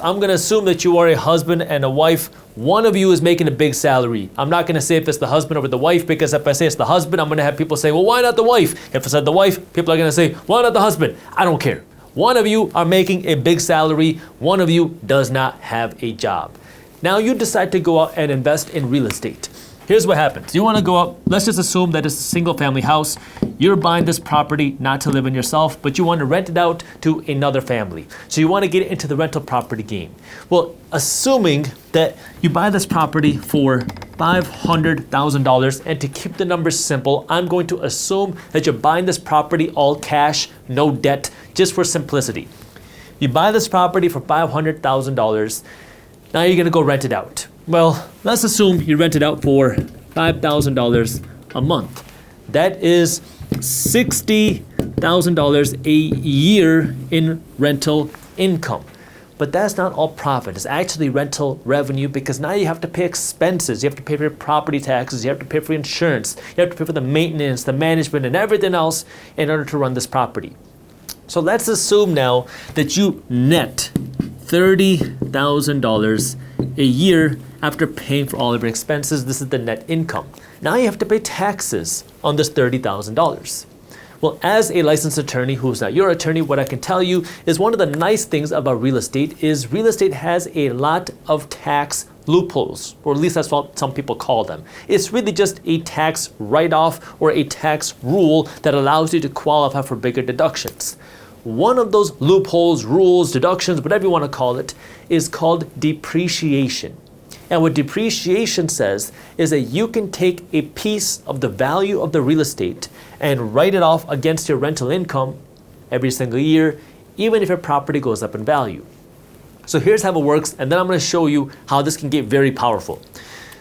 I'm going to assume that you are a husband and a wife. One of you is making a big salary. I'm not going to say if it's the husband or the wife, because if I say it's the husband, I'm going to have people say, well, why not the wife? If I said the wife, people are going to say, why not the husband? I don't care. One of you are making a big salary. One of you does not have a job. Now you decide to go out and invest in real estate. Here's what happens. You want to go out, let's just assume that it's a single family house. You're buying this property not to live in yourself, but you want to rent it out to another family. So you want to get into the rental property game. Well, assuming that you buy this property for $500,000, and to keep the numbers simple, I'm going to assume that you're buying this property all cash, no debt, just for simplicity. You buy this property for $500,000. Now you're going to go rent it out. Well, let's assume you rent it out for $5,000 a month. That is $60,000 a year in rental income. But that's not all profit. It's actually rental revenue, because now you have to pay expenses. You have to pay for your property taxes. You have to pay for insurance. You have to pay for the maintenance, the management, and everything else in order to run this property. So let's assume now that you net $30,000 a year after paying for all of your expenses. This is the net income. Now you have to pay taxes on this $30,000. Well, as a licensed attorney who's not your attorney, what I can tell you is one of the nice things about real estate is real estate has a lot of tax loopholes, or at least that's what some people call them. It's really just a tax write-off or a tax rule that allows you to qualify for bigger deductions. One of those loopholes, rules, deductions, whatever you want to call it, is called depreciation. And what depreciation says is that you can take a piece of the value of the real estate and write it off against your rental income every single year, even if your property goes up in value. So here's how it works, and then I'm going to show you how this can get very powerful.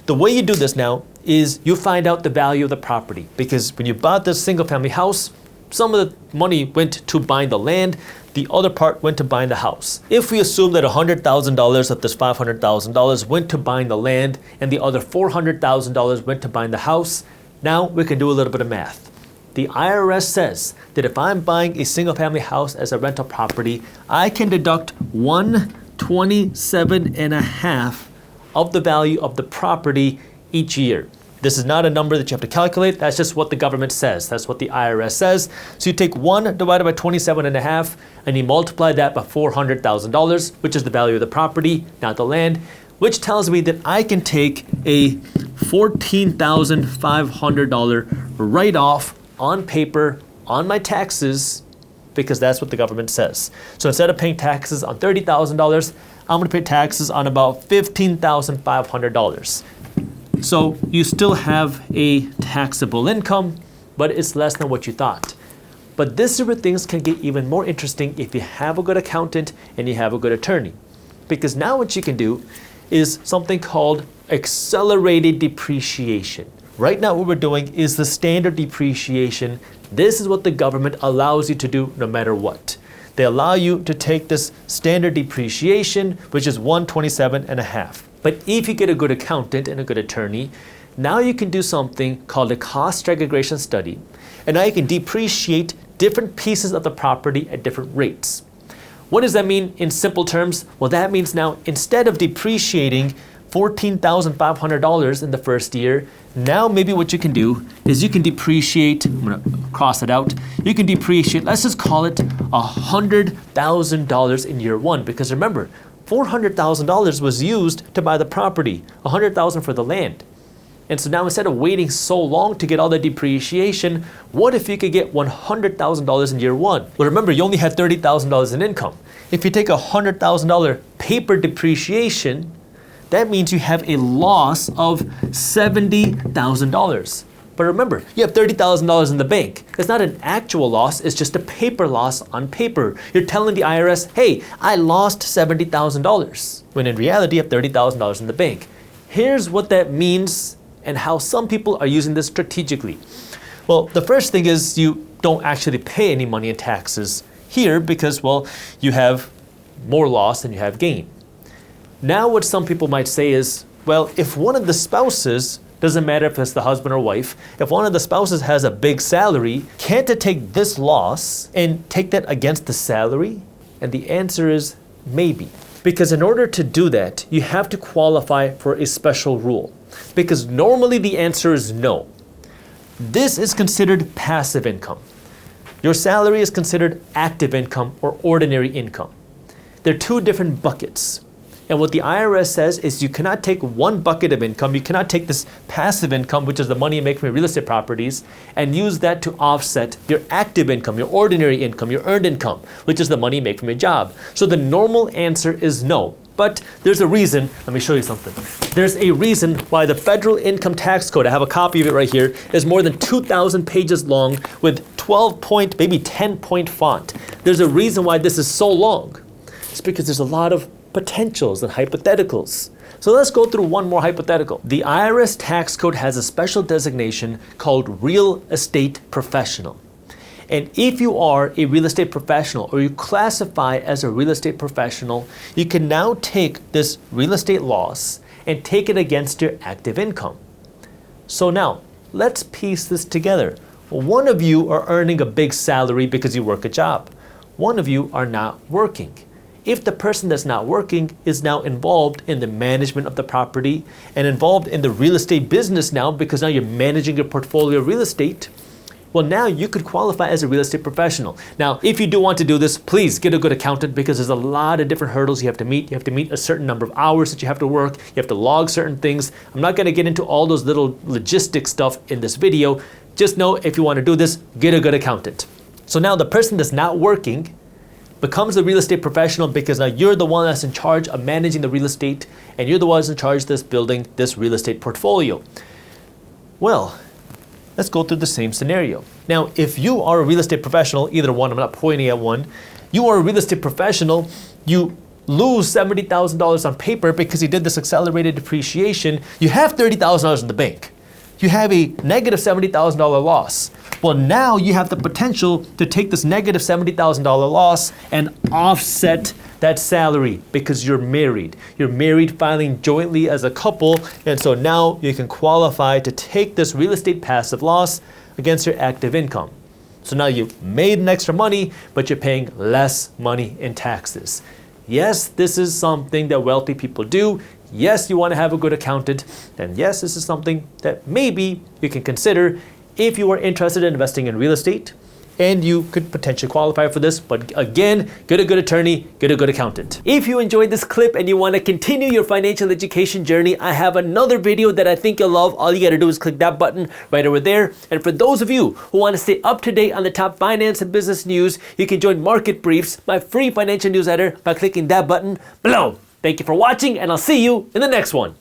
The way you do this now is you find out the value of the property, because when you bought this single family house, some of the money went to buying the land, the other part went to buying the house. If we assume that $100,000 of this $500,000 went to buying the land and the other $400,000 went to buying the house, now we can do a little bit of math. The IRS says that if I'm buying a single family house as a rental property, I can deduct 127.5 of the value of the property each year. This is not a number that you have to calculate. That's just what the government says. That's what the IRS says. So you take 1 divided by 27.5 and you multiply that by $400,000, which is the value of the property, not the land, which tells me that I can take a $14,500 write-off on paper on my taxes, because that's what the government says. So instead of paying taxes on $30,000, I'm going to pay taxes on about $15,500. So you still have a taxable income, but it's less than what you thought. But this is where things can get even more interesting if you have a good accountant and you have a good attorney. Because now what you can do is something called accelerated depreciation. Right now what we're doing is the standard depreciation. This is what the government allows you to do no matter what. They allow you to take this standard depreciation, which is 127.5. But if you get a good accountant and a good attorney, now you can do something called a cost segregation study. And now you can depreciate different pieces of the property at different rates. What does that mean in simple terms? Well, that means now instead of depreciating $14,500 in the first year, now maybe what you can do is you can depreciate, I'm going to cross it out, you can depreciate, let's just call it $100,000 in year one, because remember, $400,000 was used to buy the property, $100,000 for the land. And so now instead of waiting so long to get all the depreciation, what if you could get $100,000 in year one? Well, remember, you only had $30,000 in income. If you take $100,000 paper depreciation, that means you have a loss of $70,000. But remember, you have $30,000 in the bank. It's not an actual loss, it's just a paper loss on paper. You're telling the IRS, hey, I lost $70,000, when in reality you have $30,000 in the bank. Here's what that means and how some people are using this strategically. Well, the first thing is you don't actually pay any money in taxes here because, well, you have more loss than you have gain. Now what some people might say is, well, if one of the spouses, doesn't matter if it's the husband or wife, if one of the spouses has a big salary, can't it take this loss and take that against the salary? And the answer is maybe. Because in order to do that, you have to qualify for a special rule. Because normally the answer is no. This is considered passive income. Your salary is considered active income or ordinary income. They're two different buckets. And what the IRS says is you cannot take one bucket of income, you cannot take this passive income, which is the money you make from your real estate properties, and use that to offset your active income, your ordinary income, your earned income, which is the money you make from your job. So the normal answer is no. But there's a reason. Let me show you something. There's a reason why the federal income tax code, I have a copy of it right here, is more than 2,000 pages long with 12-point, maybe 10-point font. There's a reason why this is so long. It's because there's a lot of potentials and hypotheticals. So let's go through one more hypothetical. The IRS tax code has a special designation called real estate professional. And if you are a real estate professional or you classify as a real estate professional, you can now take this real estate loss and take it against your active income. So now, let's piece this together. One of you are earning a big salary because you work a job. One of you are not working. If the person that's not working is now involved in the management of the property and involved in the real estate business now because now you're managing your portfolio of real estate, well, now you could qualify as a real estate professional. Now, if you do want to do this, please get a good accountant because there's a lot of different hurdles you have to meet. You have to meet a certain number of hours that you have to work. You have to log certain things. I'm not going to get into all those little logistic stuff in this video. Just know if you want to do this, get a good accountant. So now the person that's not working becomes a real estate professional because now you're the one that's in charge of managing the real estate and you're the one that's in charge of this building, this real estate portfolio. Well, let's go through the same scenario. Now, if you are a real estate professional, either one, I'm not pointing at one, you are a real estate professional, you lose $70,000 on paper because you did this accelerated depreciation, you have $30,000 in the bank. You have a negative $70,000 loss. Well, now you have the potential to take this negative $70,000 loss and offset that salary because you're married. You're married filing jointly as a couple, and so now you can qualify to take this real estate passive loss against your active income. So now you've made an extra money, but you're paying less money in taxes. Yes, this is something that wealthy people do. Yes, you want to have a good accountant. And yes, this is something that maybe you can consider if you are interested in investing in real estate and you could potentially qualify for this. But again, get a good attorney, get a good accountant. If you enjoyed this clip and you want to continue your financial education journey, I have another video that I think you'll love. All you got to do is click that button right over there. And for those of you who want to stay up to date on the top finance and business news, you can join Market Briefs, my free financial newsletter, by clicking that button below. Thank you for watching, and I'll see you in the next one.